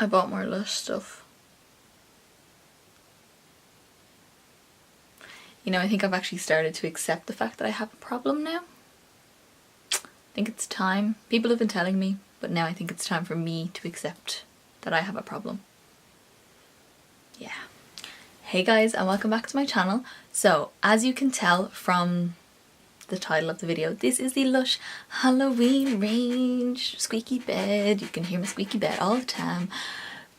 I bought more Lush stuff. You know, I think I've actually started to accept the fact that I have a problem now. I think it's time. People have been telling me, but now I think it's time for me to accept that I have a problem. Yeah. Hey guys, and welcome back to my channel. So, as you can tell from the title of the video, this is the Lush Halloween range. Squeaky bed. You can hear my squeaky bed all the time.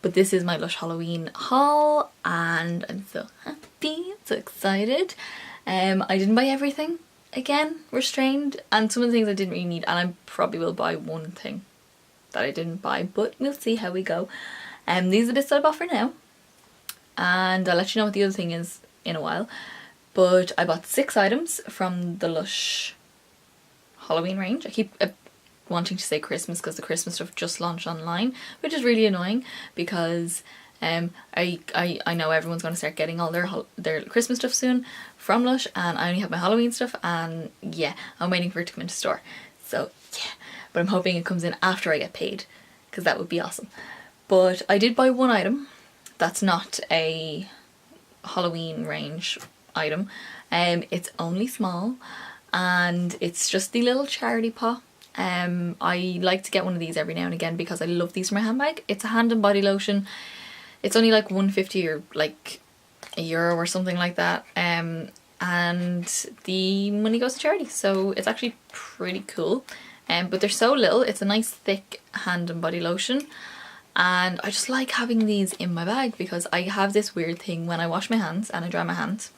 But this is my Lush Halloween haul and I'm so happy, so excited. I didn't buy everything. Again, restrained, and some of the things I didn't really need, and I probably will buy one thing that I didn't buy, but we'll see how we go. These are the bits that I bought for now, and I'll let you know what the other thing is in a while. But I bought 6 items from the Lush Halloween range. I keep wanting to say Christmas because the Christmas stuff just launched online, which is really annoying because I know everyone's going to start getting all their Christmas stuff soon from Lush, and I only have my Halloween stuff, and yeah, I'm waiting for it to come into store. So yeah, but I'm hoping it comes in after I get paid because that would be awesome. But I did buy one item that's not a Halloween range item. It's only small and it's just the little charity pot. I like to get one of these every now and again because I love these for my handbag. It's a hand and body lotion. It's only like $1.50 or like €1 or something like that. And the money goes to charity, so it's actually pretty cool. But they're so little. It's a nice thick hand and body lotion, and I just like having these in my bag because I have this weird thing when I wash my hands and I dry my hands,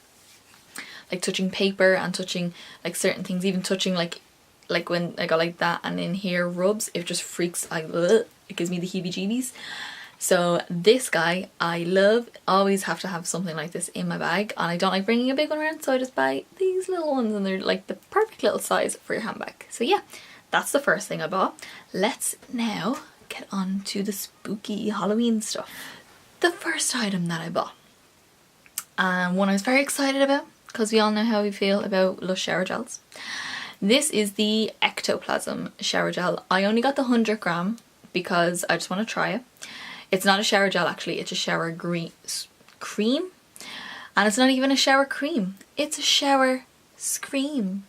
like touching paper and touching like certain things, even touching like when I go like that and in here rubs, it just freaks, it gives me the heebie-jeebies. So this guy I love, always have to have something like this in my bag, and I don't like bringing a big one around, so I just buy these little ones and they're like the perfect little size for your handbag. So yeah, that's the first thing I bought. Let's now get on to the spooky Halloween stuff. The first item that I bought, and one I was very excited about because we all know how we feel about Lush shower gels. This is the Ectoplasm shower gel. I only got the 100 gram because I just want to try it. It's not a shower gel actually, it's a shower cream. And it's not even a shower cream, it's a shower scream.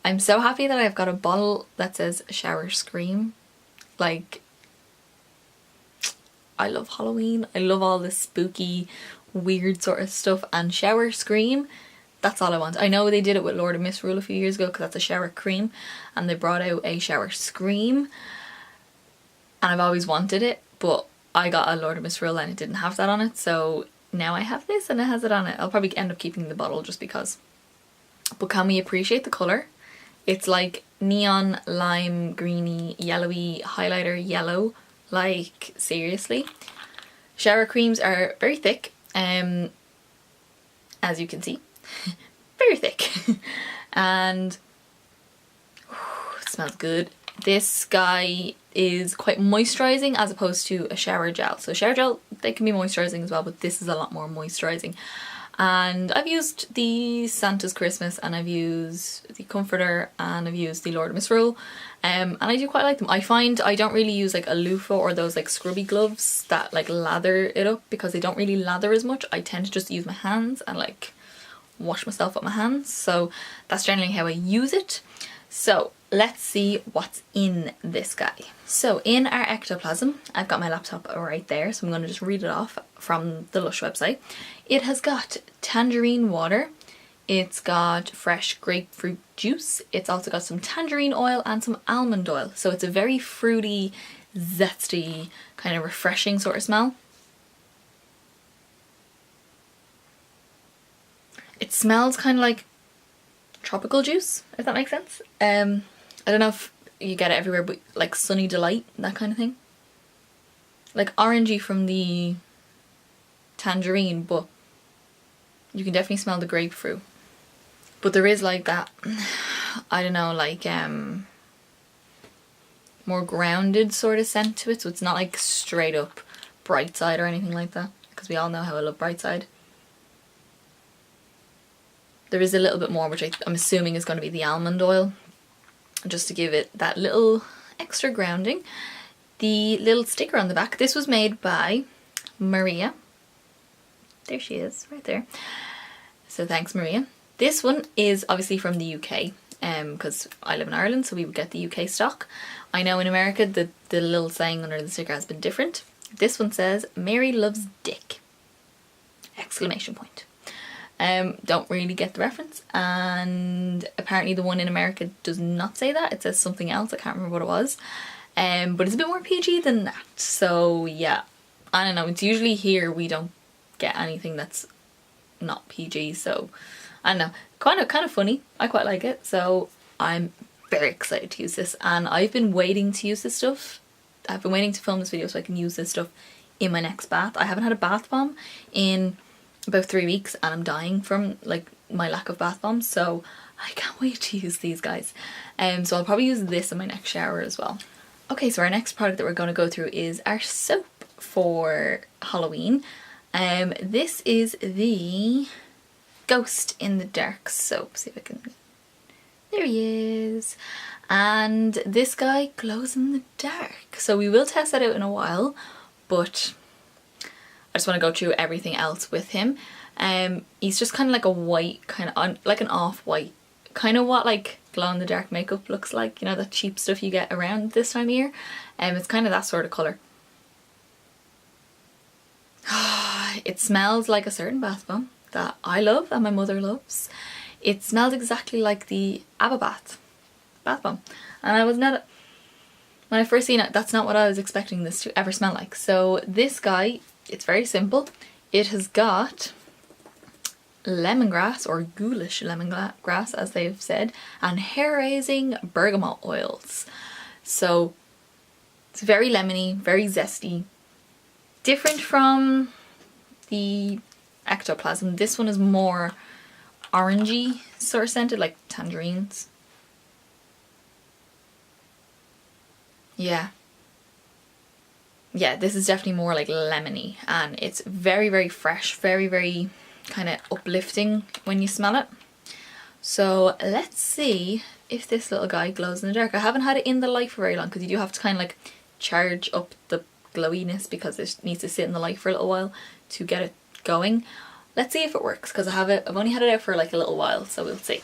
I'm so happy that I've got a bottle that says shower scream. Like, I love Halloween, I love all this spooky, weird sort of stuff, and shower scream, that's all I want. I know they did it with Lord of Misrule a few years ago because that's a shower cream, and they brought out a shower scream, and I've always wanted it, but I got a Lord of Misrule and it didn't have that on it, so now I have this and it has it on it. I'll probably end up keeping the bottle just because. But can we appreciate the colour? It's like neon, lime, greeny, yellowy, highlighter yellow. Like, seriously. Shower creams are very thick, as you can see. Very thick. And it smells good. This guy is quite moisturising as opposed to a shower gel. So shower gel, they can be moisturising as well, but this is a lot more moisturising. And I've used the Santa's Christmas, and I've used the Comforter, and I've used the Lord of Misrule, and I do quite like them. I find I don't really use like a loofah or those like scrubby gloves that like lather it up because they don't really lather as much. I tend to just use my hands and like wash myself with my hands, so that's generally how I use it. So let's see what's in this guy. So in our Ectoplasm, I've got my laptop right there, so I'm going to just read it off from the Lush website. It has got tangerine water, it's got fresh grapefruit juice, it's also got some tangerine oil and some almond oil. So it's a very fruity, zesty, kind of refreshing sort of smell. It smells kind of like tropical juice, if that makes sense. I don't know if you get it everywhere, but like Sunny Delight, that kind of thing. Like orangey from the tangerine, but you can definitely smell the grapefruit. But there is like that, I don't know, like more grounded sort of scent to it, so it's not like straight up bright side or anything like that, because we all know how I love bright side. There is a little bit more, which I'm assuming is going to be the almond oil, just to give it that little extra grounding. the little sticker on the back. This was made by Maria. There she is, right there. So thanks, Maria. This one is obviously from the UK, because I live in Ireland, so we would get the UK stock. I know in America the little saying under the sticker has been different. This one says, Mary loves dick! Exclamation point. Don't really get the reference, and apparently the one in America does not say that. It says something else, I can't remember what it was. But it's a bit more PG than that, so yeah. I don't know, it's usually here we don't get anything that's not PG, so I don't know, kind of funny. I quite like it, so I'm very excited to use this, and I've been waiting to use this stuff. I've been waiting to film this video so I can use this stuff in my next bath. I haven't had a bath bomb in about 3 weeks, and I'm dying from like my lack of bath bombs, so I can't wait to use these guys. So I'll probably use this in my next shower as well. Okay, so our next product that we're going to go through is our soap for Halloween. This is the Ghost in the Dark soap. See if I can... There he is. And this guy glows in the dark. So we will test that out in a while, but I just want to go through everything else with him. He's just kind of like a white, kind of like an off-white, kind of what like glow-in-the-dark makeup looks like. You know, that cheap stuff you get around this time of year. It's kind of that sort of colour. It smells like a certain bath bomb that I love and my mother loves. It smells exactly like the ABBA bath bomb, and I was not, when I first seen it, that's not what I was expecting this to ever smell like. So this guy, it's very simple. It has got lemongrass, or ghoulish lemongrass as they've said, and hair-raising bergamot oils. So it's very lemony, very zesty. Different from the ectoplasm. This one is more orangey sort of scented, like tangerines. Yeah, this is definitely more like lemony, and it's very, very fresh, very, very kind of uplifting when you smell it. So let's see if this little guy glows in the dark. I haven't had it in the light for very long, because you do have to kind of like charge up the glowiness, because it needs to sit in the light for a little while to get it going. Let's see if it works, because I've only had it out for like a little while, so we'll see.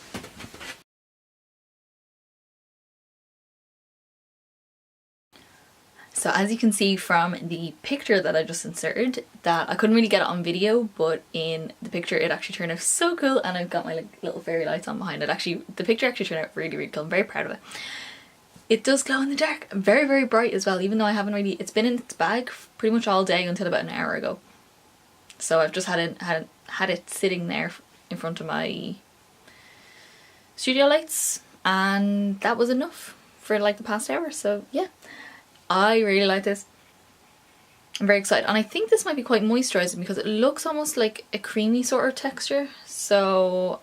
So as you can see from the picture that I just inserted, that I couldn't really get it on video, but in the picture it actually turned out so cool, and I've got my like little fairy lights on behind it. Actually, the picture actually turned out really, really cool. I'm very proud of it. It does glow in the dark, very, very bright as well, even though I haven't really, it's been in its bag pretty much all day until about an hour ago. So I've just had it sitting there in front of my studio lights, and that was enough for like the past hour. So yeah, I really like this. I'm very excited, and I think this might be quite moisturising because it looks almost like a creamy sort of texture. So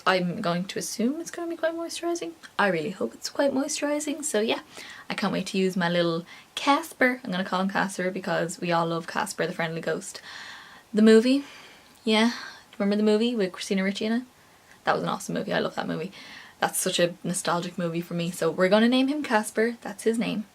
I'm going to assume it's going to be quite moisturising. I really hope it's quite moisturising. So yeah, I can't wait to use my little Casper. I'm going to call him Casper because we all love Casper the Friendly Ghost. The movie, yeah, remember the movie with Christina Ricci in it? That was an awesome movie. I love that movie. That's such a nostalgic movie for me. So we're going to name him Casper. That's his name.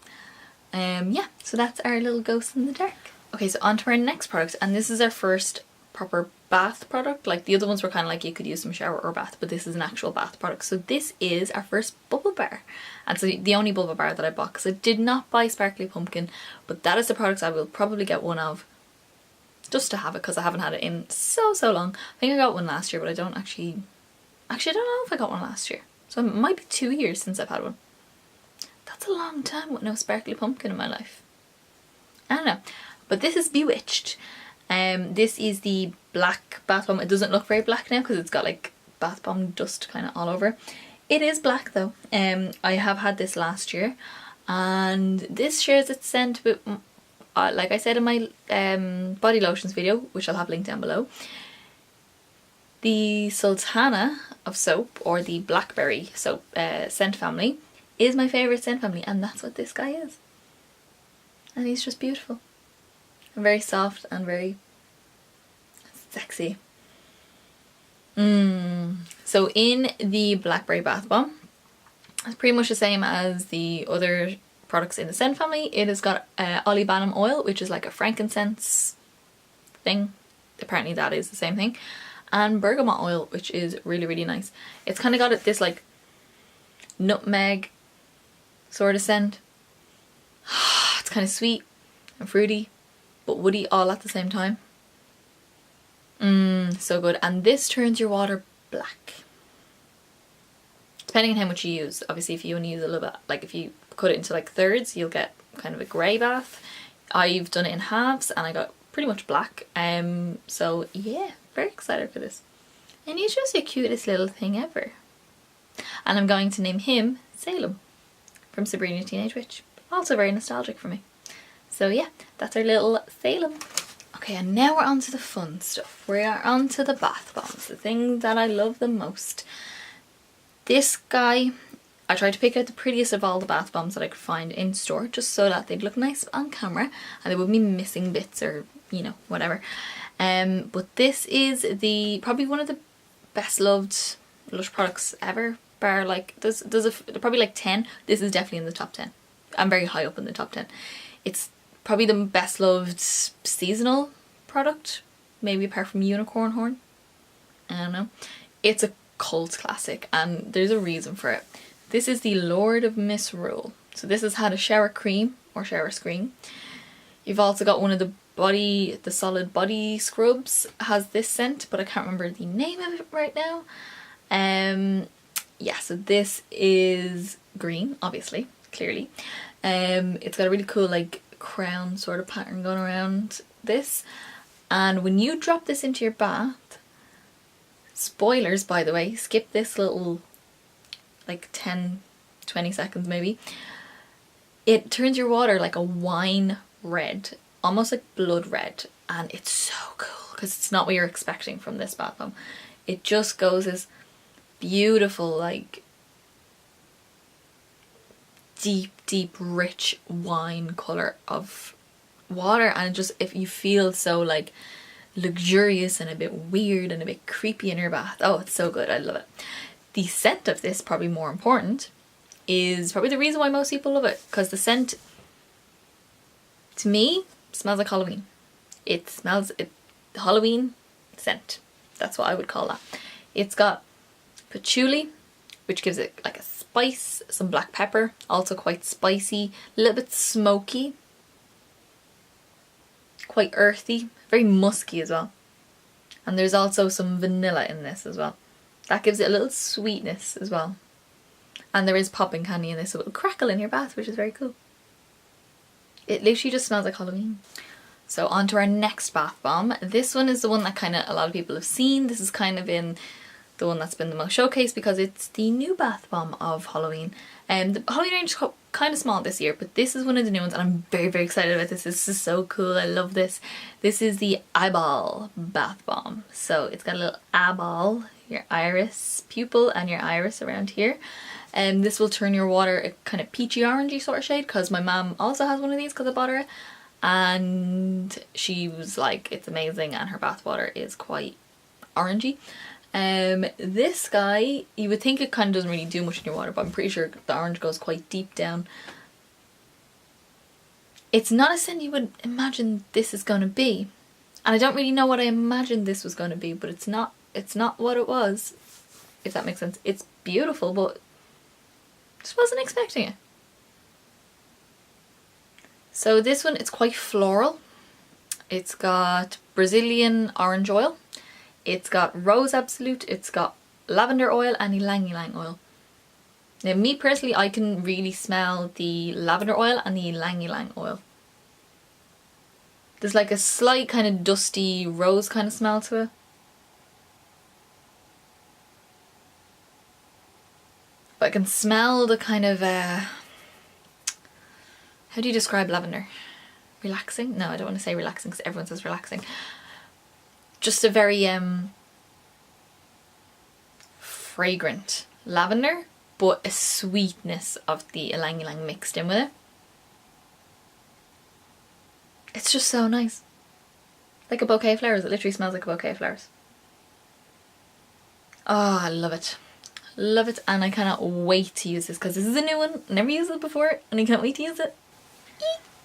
Yeah, so that's our little Ghost in the Dark. Okay, so on to our next product, and this is our first proper bath product. Like the other ones were kind of like you could use some shower or bath, but this is an actual bath product. So this is our first bubble bar, and so the only bubble bar that I bought, because I did not buy Sparkly Pumpkin, but that is the product I will probably get one of, just to have it, because I haven't had it in so long. I think I got one last year, but I don't actually I don't know if I got one last year, so it might be 2 years since I've had one. That's a long time with no Sparkly Pumpkin in my life. I don't know. But this is Bewitched. This is the black bath bomb. It doesn't look very black now because it's got like bath bomb dust kind of all over. It is black though. I have had this last year, and this shares its scent with, like I said in my body lotions video, which I'll have linked down below, the Sultana of soap, or the blackberry soap scent family, is my favourite scent family, and that's what this guy is. And he's just beautiful. And very soft and very sexy. So in the blackberry bath bomb, it's pretty much the same as the other products in the scent family. It has got olibanum oil, which is like a frankincense thing. Apparently that is the same thing. And bergamot oil, which is really, really nice. It's kind of got this like nutmeg sort of scent. It's kind of sweet and fruity, but woody all at the same time. So good. And this turns your water black. Depending on how much you use. Obviously, if you only use a little bit, like if you cut it into like thirds, you'll get kind of a grey bath. I've done it in halves and I got pretty much black. So yeah, very excited for this. And he's just the cutest little thing ever. And I'm going to name him Salem from Sabrina Teenage Witch. Also very nostalgic for me. So yeah, that's our little Salem. Okay, and now we're on to the fun stuff. We are on to the bath bombs, the thing that I love the most. This guy, I tried to pick out the prettiest of all the bath bombs that I could find in store, just so that they'd look nice on camera and they wouldn't be missing bits or, you know, whatever. But this is probably one of the best loved Lush products ever. Bar like there's probably like 10. This is definitely in the top 10. I'm very high up in the top 10. It's probably the best loved seasonal product, maybe apart from Unicorn Horn. I don't know. It's a cult classic and there's a reason for it. This is the Lord of Misrule. So this has had a shower cream or shower screen. You've also got one of the solid body scrubs has this scent, but I can't remember the name of it right now. Yeah, so this is green, obviously, clearly. It's got a really cool like crown sort of pattern going around this. And when you drop this into your bath, spoilers by the way, skip this little like 10-20 seconds maybe, it turns your water like a wine red, almost like blood red, and it's so cool because it's not what you're expecting from this bath bomb. It just goes this beautiful like deep rich wine colour of water, and just if you feel so like luxurious and a bit weird and a bit creepy in your bath. Oh, it's so good. I love it. The scent of this, probably more important, is probably the reason why most people love it, because the scent to me smells like Halloween. It smells Halloween scent. That's what I would call that. It's got patchouli, which gives it like a spice, some black pepper, also quite spicy, a little bit smoky, quite earthy, very musky as well. And there's also some vanilla in this as well. That gives it a little sweetness as well. And there is popping candy in this, so it'll crackle in your bath, which is very cool. It literally just smells like Halloween. So on to our next bath bomb. This one is the one that kind of a lot of people have seen. This is kind of in the one that's been the most showcased because it's the new bath bomb of Halloween. The Halloween range is kind of small this year, but this is one of the new ones and I'm very excited about this. This is so cool. I love this. This is the eyeball bath bomb. So it's got a little eyeball, your iris pupil and your iris around here. And this will turn your water a kind of peachy orangey sort of shade, because my mum also has one of these because I bought her it. And she was like, it's amazing, and her bath water is quite orangey. This guy, you would think it kind of doesn't really do much in your water, but I'm pretty sure the orange goes quite deep down. It's not a scent you would imagine this is going to be. And I don't really know what I imagined this was going to be, but it's not what it was, if that makes sense. It's beautiful, but just wasn't expecting it. So this one, it's quite floral. It's got Brazilian orange oil. It's got rose absolute. It's got lavender oil and ylang ylang oil. Now me personally, I can really smell the lavender oil and the ylang ylang oil. There's like a slight kind of dusty rose kind of smell to it. But I can smell the kind of, how do you describe lavender? Relaxing? No, I don't want to say relaxing because everyone says relaxing. Just a very fragrant lavender, but a sweetness of the ylang ylang mixed in with it. It's just so nice. Like a bouquet of flowers. It literally smells like a bouquet of flowers. Oh, I love it. Love it, and I cannot wait to use this because this is a new one. Never used it before and I can't wait to use it.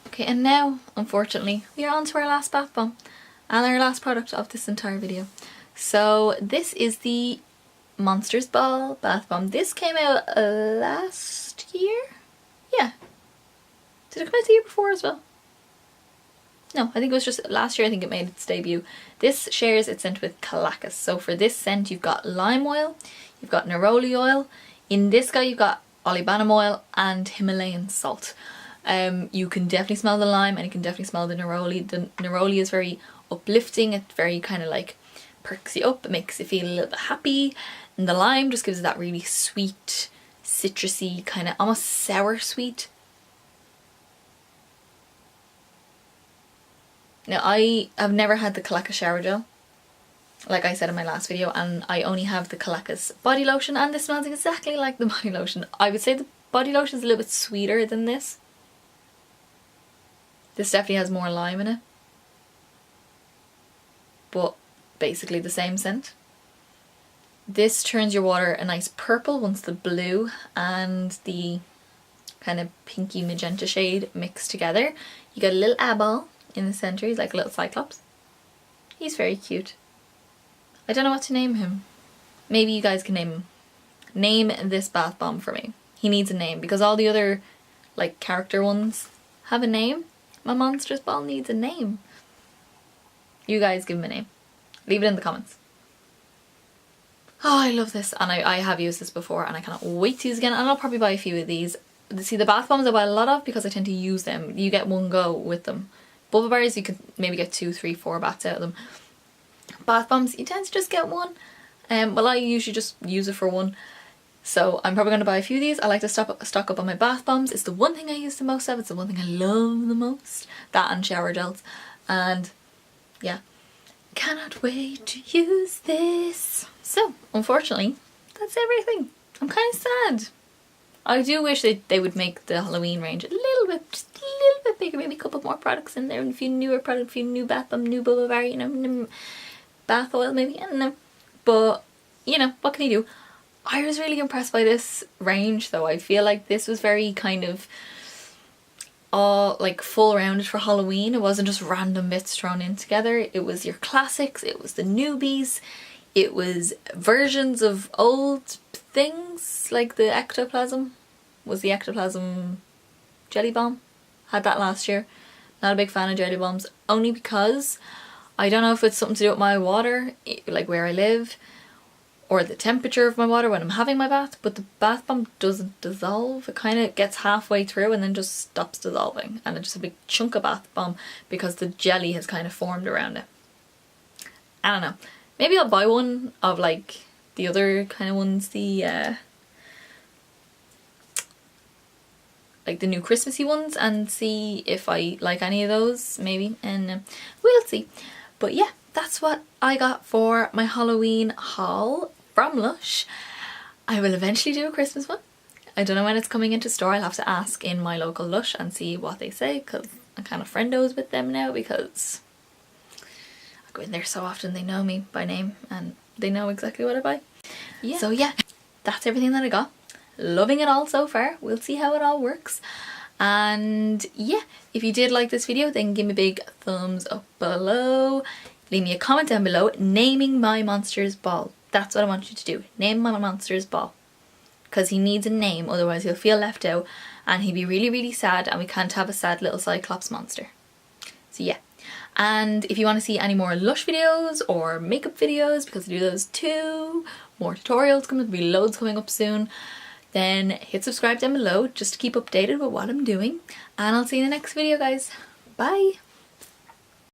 Okay, and now, unfortunately, we are on to our last bath bomb and our last product of this entire video. So this is the Monsters Ball bath bomb. This came out last year? Yeah. Did it come out the year before as well? No, I think it was just last year. I think it made its debut. This shares its scent with Calacas. So for this scent you've got lime oil, you've got neroli oil. In this guy you've got olibanum oil and Himalayan salt. You can definitely smell the lime and you can definitely smell the neroli. The neroli is very uplifting. It's very kind of like perks you up. It makes you feel a little bit happy. And the lime just gives it that really sweet, citrusy, kind of almost sour sweet. Now I have never had the Calacas shower gel, like I said in my last video, and I only have the Calacas body lotion, and this smells exactly like the body lotion. I would say the body lotion is a little bit sweeter than this. This definitely has more lime in it, but basically the same scent. This turns your water a nice purple once the blue and the kind of pinky magenta shade mix together. You get a little eyeball in the centre. He's like a little cyclops. He's very cute. I don't know what to name him. Maybe you guys can name him. Name this bath bomb for me. He needs a name because all the other like character ones have a name. My Monsters Ball needs a name. You guys give him a name. Leave it in the comments. Oh, I love this, and I have used this before and I cannot wait to use it again, and I'll probably buy a few of these. See, the bath bombs I buy a lot of because I tend to use them. You get one go with them. Bubble bars you could maybe get 2, 3, 4 baths out of them. Bath bombs you tend to just get one. Well, I usually just use it for one. So I'm probably going to buy a few of these. I like to stock up on my bath bombs. It's the one thing I use the most of. It's the one thing I love the most. That and shower gels. And yeah, cannot wait to use this. So unfortunately, that's everything. I'm kind of sad. I do wish they would make the Halloween range a little bit, just a little bit bigger. Maybe a couple more products in there, and a few newer products, a few new bath bomb, new bubble bar, you know, bath oil maybe. I don't know. But you know, what can you do? I was really impressed by this range though. I feel like this was very kind of all like full rounded for Halloween. It wasn't just random bits thrown in together. It was your classics, it was the newbies, it was versions of old things like the ectoplasm. Was the ectoplasm jelly bomb? Had that last year. Not a big fan of jelly bombs, only because I don't know if it's something to do with my water, like where I live, or the temperature of my water when I'm having my bath, but the bath bomb doesn't dissolve. It kind of gets halfway through and then just stops dissolving, and it's just a big chunk of bath bomb because the jelly has kind of formed around it. I don't know. Maybe I'll buy one of like the other kind of ones, the like the new Christmassy ones, and see if I like any of those maybe, and we'll see. But yeah, that's what I got for my Halloween haul from Lush. I will eventually do a Christmas one. I don't know when it's coming into store. I'll have to ask in my local Lush and see what they say, because I'm kind of friendos with them now because I go in there so often. They know me by name and they know exactly what I buy. Yeah. So yeah, that's everything that I got. Loving it all so far. We'll see how it all works. And yeah, if you did like this video, then give me a big thumbs up below. Leave me a comment down below naming my Monsters Ball. That's what I want you to do. Name my Monsters Ball. Because he needs a name, otherwise he'll feel left out and he'll be really, really sad, and we can't have a sad little Cyclops monster. So yeah. And if you want to see any more Lush videos or makeup videos, because I do those too, more tutorials coming, there'll be loads coming up soon, then hit subscribe down below just to keep updated with what I'm doing. And I'll see you in the next video, guys. Bye!